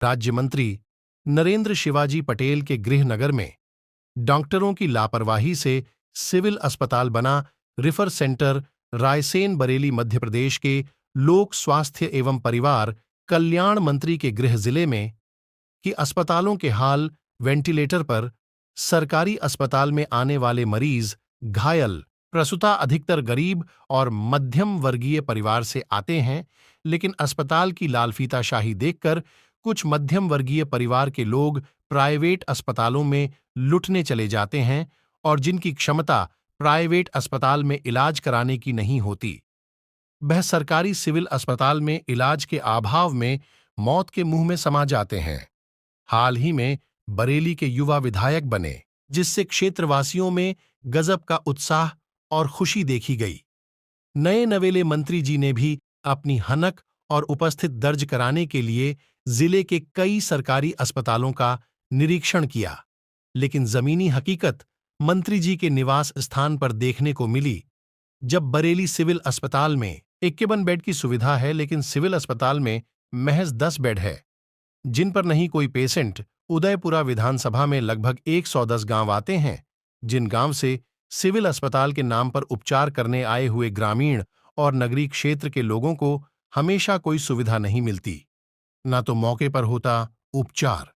राज्य मंत्री नरेंद्र शिवाजी पटेल के गृहनगर में डॉक्टरों की लापरवाही से सिविल अस्पताल बना रिफर सेंटर रायसेन बरेली मध्य प्रदेश के लोक स्वास्थ्य एवं परिवार कल्याण मंत्री के गृह जिले में कि अस्पतालों के हाल वेंटिलेटर पर, सरकारी अस्पताल में आने वाले मरीज घायल प्रसूता अधिकतर गरीब और मध्यम वर्गीय परिवार से आते हैं, लेकिन अस्पताल की लालफीताशाही देखकर कुछ मध्यम वर्गीय परिवार के लोग प्राइवेट अस्पतालों में लुटने चले जाते हैं और जिनकी क्षमता प्राइवेट अस्पताल में इलाज कराने की नहीं होती, वह सरकारी सिविल अस्पताल में इलाज के अभाव में मौत के मुंह में समा जाते हैं। हाल ही में बरेली के युवा विधायक बने, जिससे क्षेत्रवासियों में गजब का उत्साह और खुशी देखी गई। नए नवेले मंत्री जी ने भी अपनी हनक और उपस्थित दर्ज कराने के लिए जिले के कई सरकारी अस्पतालों का निरीक्षण किया, लेकिन जमीनी हकीकत मंत्री जी के निवास स्थान पर देखने को मिली, जब बरेली सिविल अस्पताल में 51 बेड की सुविधा है, लेकिन सिविल अस्पताल में महज 10 बेड है, जिन पर नहीं कोई पेशेंट। उदयपुरा विधानसभा में लगभग 110 गांव आते हैं, जिन गांव से सिविल अस्पताल के नाम पर उपचार करने आए हुए ग्रामीण और नगरीय क्षेत्र के लोगों को हमेशा कोई सुविधा नहीं मिलती, ना तो मौके पर होता उपचार।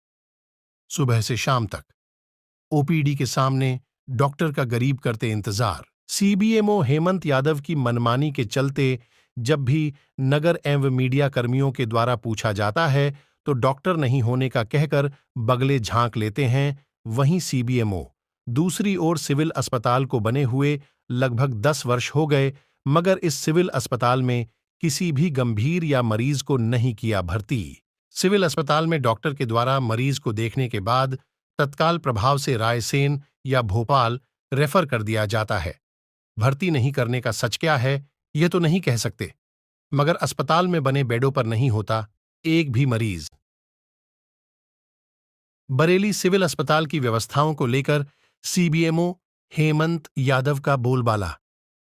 सुबह से शाम तक ओपीडी के सामने डॉक्टर का गरीब करते इंतजार। सीबीएमओ हेमंत यादव की मनमानी के चलते जब भी नगर एवं मीडिया कर्मियों के द्वारा पूछा जाता है तो डॉक्टर नहीं होने का कहकर बगले झांक लेते हैं। वहीं सीबीएमओ दूसरी ओर सिविल अस्पताल को बने हुए लगभग 10 वर्ष हो गए, मगर इस सिविल अस्पताल में किसी भी गंभीर या मरीज को नहीं किया भर्ती। सिविल अस्पताल में डॉक्टर के द्वारा मरीज को देखने के बाद तत्काल प्रभाव से रायसेन या भोपाल रेफर कर दिया जाता है। भर्ती नहीं करने का सच क्या है, यह तो नहीं कह सकते, मगर अस्पताल में बने बेडों पर नहीं होता एक भी मरीज। बरेली सिविल अस्पताल की व्यवस्थाओं को लेकर सीबीएमओ हेमंत यादव का बोलबाला।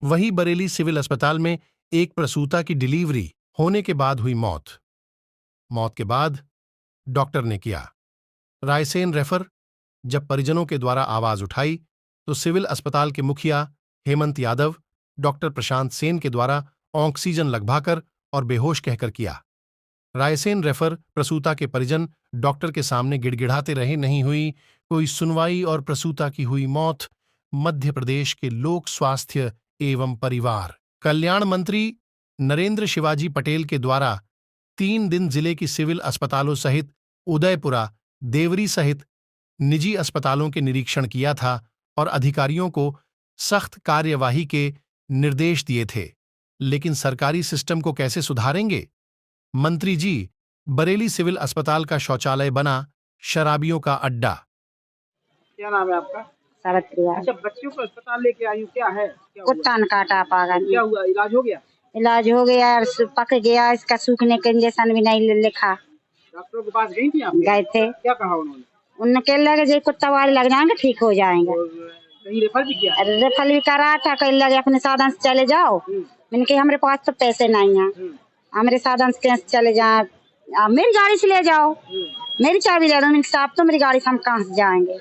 वहीं बरेली सिविल अस्पताल में एक प्रसूता की डिलीवरी होने के बाद हुई मौत के बाद डॉक्टर ने किया रायसेन रेफर। जब परिजनों के द्वारा आवाज उठाई तो सिविल अस्पताल के मुखिया हेमंत यादव डॉक्टर प्रशांत सेन के द्वारा ऑक्सीजन लगवाकर और बेहोश कहकर किया। रायसेन रेफर। प्रसूता के परिजन डॉक्टर के सामने गिड़गिड़ाते रहे, नहीं हुई कोई सुनवाई और प्रसूता की हुई मौत। मध्य प्रदेश के लोक स्वास्थ्य एवं परिवार कल्याण मंत्री नरेंद्र शिवाजी पटेल के द्वारा 3 दिन जिले की सिविल अस्पतालों सहित उदयपुरा, देवरी सहित निजी अस्पतालों के निरीक्षण किया था और अधिकारियों को सख्त कार्यवाही के निर्देश दिए थे, लेकिन सरकारी सिस्टम को कैसे सुधारेंगे मंत्री जी। बरेली सिविल अस्पताल का शौचालय बना शराबियों का अड्डा। क्या नाम है आपका? अच्छा, बच्चियों को अस्पताल लेके आई हूँ, क्या है? कुत्ता ने काटा पागल। क्या हुआ? इलाज हो गया? इलाज हो गया, पक गया, इसका सूखने का इंजेक्शन भी नहीं लिखा। डॉक्टर के पास गई थी आप? गए थे। क्या कहा उन्होंने? उन्होंने कह लगे जो कुत्ता वाले लग जाएंगे, ठीक हो जाएंगे। कहीं रेफर भी किया? रेफर भी करा था, कह लगे अपने साधन से चले जाओ। मैंने कहा हमारे पास तो पैसे नहीं है, हमारे साधन से चले जाए, मेरी गाड़ी से ले जाओ, मेरी चाबी ले दो। साहब तो मेरी गाड़ी से हम कहाँ से जाएंगे?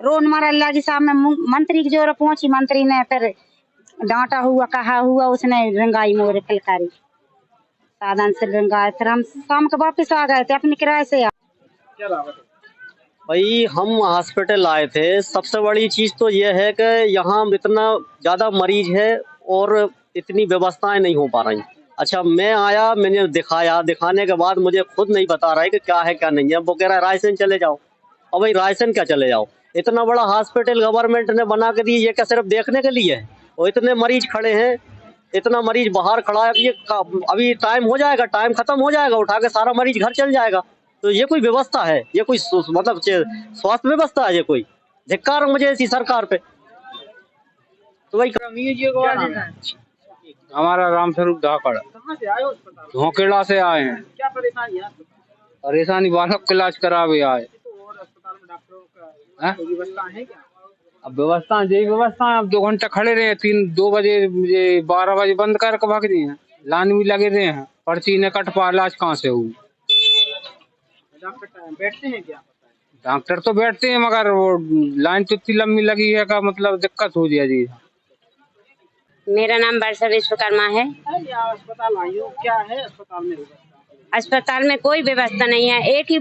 रोन मारा अल्लाह की साहब में मंत्री की जोर पहुंची, मंत्री ने फिर डांटा हुआ, कहा हुआ, उसने रंगाई मोरे फलकारी साधन से रंगाए। फिर हम शाम को वापस आ गए थे अपने किराए से। भाई हम हॉस्पिटल आए थे, सबसे बड़ी चीज तो ये है कि यहाँ इतना ज्यादा मरीज है और इतनी व्यवस्थाएं नहीं हो पा रही। अच्छा, मैं आया, मैंने दिखाया, दिखाने के बाद मुझे खुद नहीं बता रहा है कि क्या है क्या नहीं है। वो कह रहा है रायसेन चले जाओ। और भाई रायसेन क्या चले जाओ? इतना बड़ा हॉस्पिटल गवर्नमेंट ने बना के दी, ये क्या सिर्फ देखने के लिए है? और इतने मरीज खड़े हैं, इतना मरीज बाहर खड़ा है। ये अभी टाइम हो जाएगा, टाइम खत्म हो जाएगा, उठा के सारा मरीज घर चल जाएगा। तो ये कोई व्यवस्था है? ये कोई मतलब स्वास्थ्य व्यवस्था है? ये कोई धिक्कार मुझे ऐसी सरकार पे। तो भाई हमारा रामस्वरूप धाकड़। कहाँ से आए हो? धोकेड़ा से आए हैं। क्या परेशानी है? परेशानी बालक का इलाज करावे आए। और अस्पताल में डॉक्टरों का व्यवस्था है क्या? अब व्यवस्था यही व्यवस्था है। अब 2 घंटे खड़े रहे, 2 बजे 12 बजे बंद करके भाग दिए हैं। लाइन भी लगे रहे हैं, पर्ची ने कट पा, इलाज कहाँ से हुई? डॉक्टर बैठते हैं क्या? डॉक्टर तो बैठते हैं मगर वो लाइन तो इतनी लंबी लगी है का मतलब दिक्कत हो जाए जी। मेरा नाम वर्षा विश्वकर्मा है। यहाँ अस्पताल आई हो, क्या है अस्पताल में? अस्पताल में कोई व्यवस्था नहीं है। एक ही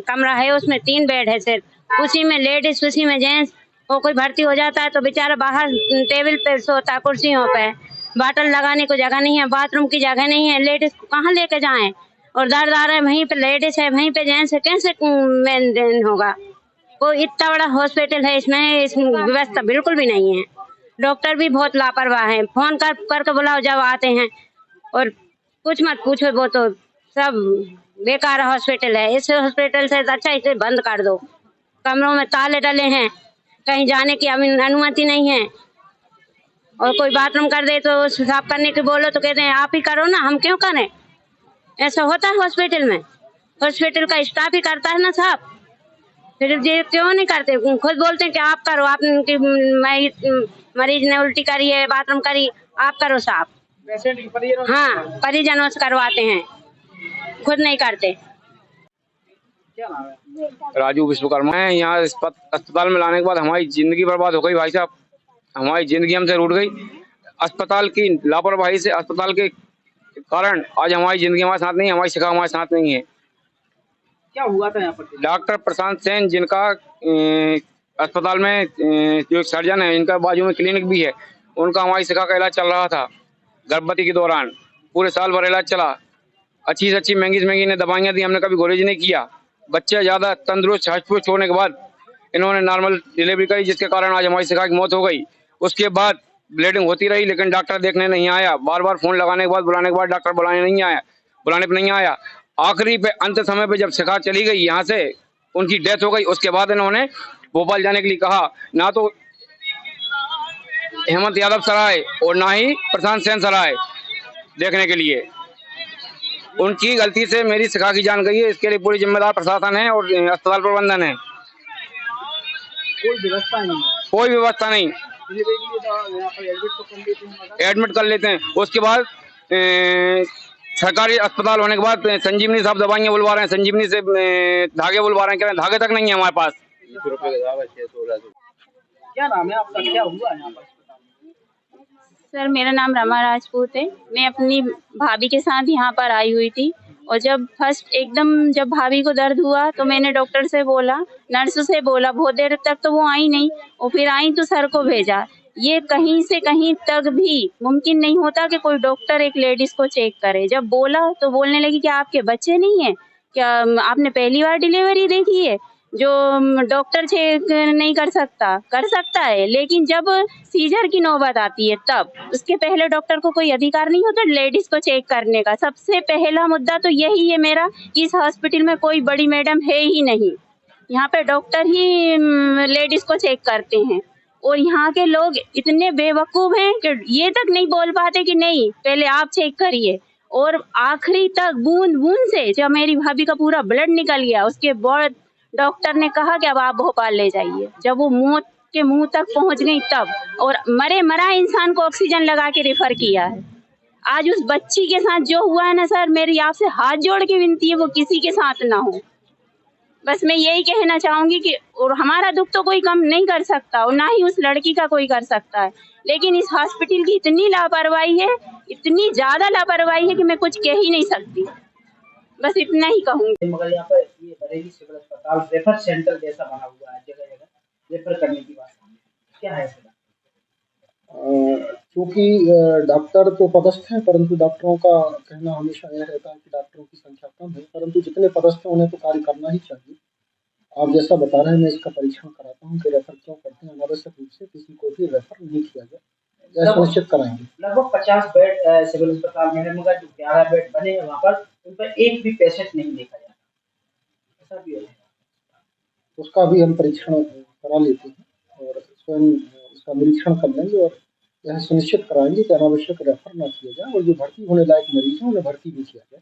कमरा है, उसमें 3 बेड है सिर्फ। उसी में लेडीज, उसी में जेंट्स। वो कोई भर्ती हो जाता है तो बेचारा बाहर टेबल पे सोता, कुर्सियों पे। बॉटल लगाने को जगह नहीं है, बाथरूम की जगह नहीं है। लेडीज को कहाँ लेके जाएं? और दर्द आ रहा है, वहीं पे लेडीज है, वहीं पे जेंट्स है, कैसे मेंटेन होगा? कोई इतना बड़ा हॉस्पिटल है, इसमें व्यवस्था बिल्कुल भी नहीं है। डॉक्टर भी बहुत लापरवाह है। फोन करके बुलाओ जब आते हैं, और कुछ मत पूछो, वो तो सब बेकार हॉस्पिटल है। इस हॉस्पिटल से अच्छा इसे बंद कर दो। कमरों में ताले डले हैं, कहीं जाने की अनुमति नहीं है। और कोई बाथरूम कर दे तो साफ करने के बोलो तो कहते हैं आप ही करो ना, हम क्यों करें? ऐसा होता है हॉस्पिटल में? हॉस्पिटल का स्टाफ ही करता है ना साफ, फिर ये क्यों नहीं करते? खुद बोलते हैं कि आप करो, आप मरीज ने उल्टी करी है, बाथरूम करी, आप करो साफ। पेशेंट की परिजनों? हाँ, परिजनों से करवाते हैं, खुद नहीं करते। क्या नाम है? राजू विश्वकर्मा है। यहाँ अस्पताल में लाने के बाद हमारी जिंदगी बर्बाद हो गई भाई साहब। हमारी जिंदगी हमसे रूठ गई। अस्पताल की लापरवाही से, अस्पताल के कारण आज हमारी जिंदगी हमारे साथ नहीं है, हमारी शिक्षा हमारे साथ नहीं है। क्या हुआ था यहाँ पर? डॉक्टर प्रशांत सेन, जिनका अस्पताल में जो सर्जन है, इनका बाजू में क्लिनिक भी है, उनका हमारी शिक्षा का इलाज चल रहा था। गर्भवती के दौरान पूरे साल भर इलाज चला। अच्छी से अच्छी महंगी से महंगी ने दवाइयाँ दी, हमने कभी गुरेज नहीं किया। बच्चे ज़्यादा तंदुरुस्त हष्ट-पुष्ट होने के बाद इन्होंने नॉर्मल डिलीवरी करी, जिसके कारण आज हमारी शिक्षा की मौत हो गई। उसके बाद ब्लीडिंग होती रही, लेकिन डॉक्टर देखने नहीं आया। बार बार फोन लगाने के बाद, बुलाने के बाद डॉक्टर बुलाने पर नहीं आया। आखिरी पे अंत समय पे जब शिखा चली गई यहाँ से, उनकी डेथ हो गई, उसके बाद इन्होंने भोपाल जाने के लिए कहा। ना तो हेमंत यादव सर आए और ना ही प्रशांत सेन सर आए देखने के लिए। उनकी गलती से मेरी शिखा की जान गई है। इसके लिए पूरी जिम्मेदार प्रशासन है और अस्पताल प्रबंधन है। कोई व्यवस्था नहीं है? कोई व्यवस्था नहीं। यहाँ पर एडमिट कर लेते हैं, उसके बाद सरकारी अस्पताल होने के बाद संजीवनी साहब दवाइयाँ बुलवा रहे हैं, संजीवनी से धागे बुलवा रहे हैं, कह रहे हैं धागे तक नहीं है हमारे पास। क्या नाम है आपका? क्या हुआ है यहाँ पर? सर, मेरा नाम रमा राजपूत है। मैं अपनी भाभी के साथ यहाँ पर आई हुई थी, और जब जब भाभी को दर्द हुआ तो मैंने डॉक्टर से बोला, नर्स से बोला, बहुत देर तक तो वो आई नहीं, और फिर आई तो सर को भेजा। ये कहीं से कहीं तक भी मुमकिन नहीं होता कि कोई डॉक्टर एक लेडीज को चेक करे। जब बोला तो बोलने लगी कि आपके बच्चे नहीं है क्या, आपने पहली बार डिलीवरी देखी है? जो डॉक्टर चेक नहीं कर सकता है, लेकिन जब सीजर की नौबत आती है तब उसके पहले डॉक्टर को कोई अधिकार नहीं होता लेडीज को चेक करने का। सबसे पहला मुद्दा तो यही है मेरा कि इस हॉस्पिटल में कोई बड़ी मैडम है ही नहीं। यहाँ पे डॉक्टर ही लेडीज को चेक करते हैं, और यहाँ के लोग इतने बेवकूफ हैं कि ये तक नहीं बोल पाते कि नहीं पहले आप चेक करिए। और आखिरी तक बूंद से जब मेरी भाभी का पूरा ब्लड निकल गया, उसके बाद डॉक्टर ने कहा कि अब आप भोपाल ले जाइए। जब वो मौत के मुंह तक पहुंच गई तब, और मरा इंसान को ऑक्सीजन लगा के रेफर किया है। आज उस बच्ची के साथ जो हुआ है ना सर, मेरी आपसे हाथ जोड़ के विनती है वो किसी के साथ ना हो। बस मैं यही कहना चाहूंगी कि और हमारा दुख तो कोई कम नहीं कर सकता, और ना ही उस लड़की का कोई कर सकता है, लेकिन इस हॉस्पिटल की इतनी लापरवाही है, इतनी ज्यादा लापरवाही है कि मैं कुछ कह ही नहीं सकती। बस इतना ही कहूंगी। मगर यहाँ पर ये बरेली सिविल अस्पताल रेफर सेंटर जैसा बना हुआ है, जगह जगह रेफर करने की बात क्या है? क्योंकि डॉक्टर तो पदस्थ हैं, परंतु डॉक्टरों का कहना हमेशा यह रहता है कि डॉक्टरों की संख्या कम है, परंतु जितने पदस्थ हैं उन्हें तो कार्य करना ही चाहिए। आप जैसा बता रहे हैं, मैं इसका परीक्षण कराता हूँ कि रेफर क्यों करते हैं। अनावश्यक रूप से किसी को भी रेफर नहीं किया जाए, यह सुनिश्चित कराएंगे। लगभग 50 बेड सिविल अस्पताल में है, मगर जो 11 बेड बने हैं वहाँ पर उन पर एक भी पेशेंट नहीं देखा जाता, ऐसा भी है। उसका भी हम परीक्षण करा लेते हैं और स्वयं उसका निरीक्षण कर लेंगे और यह सुनिश्चित कराएंगे कि अनावश्यक रेफर न किया जाए, और जो भर्ती होने लायक मरीज हैं उन्हें भर्ती भी किया जाए।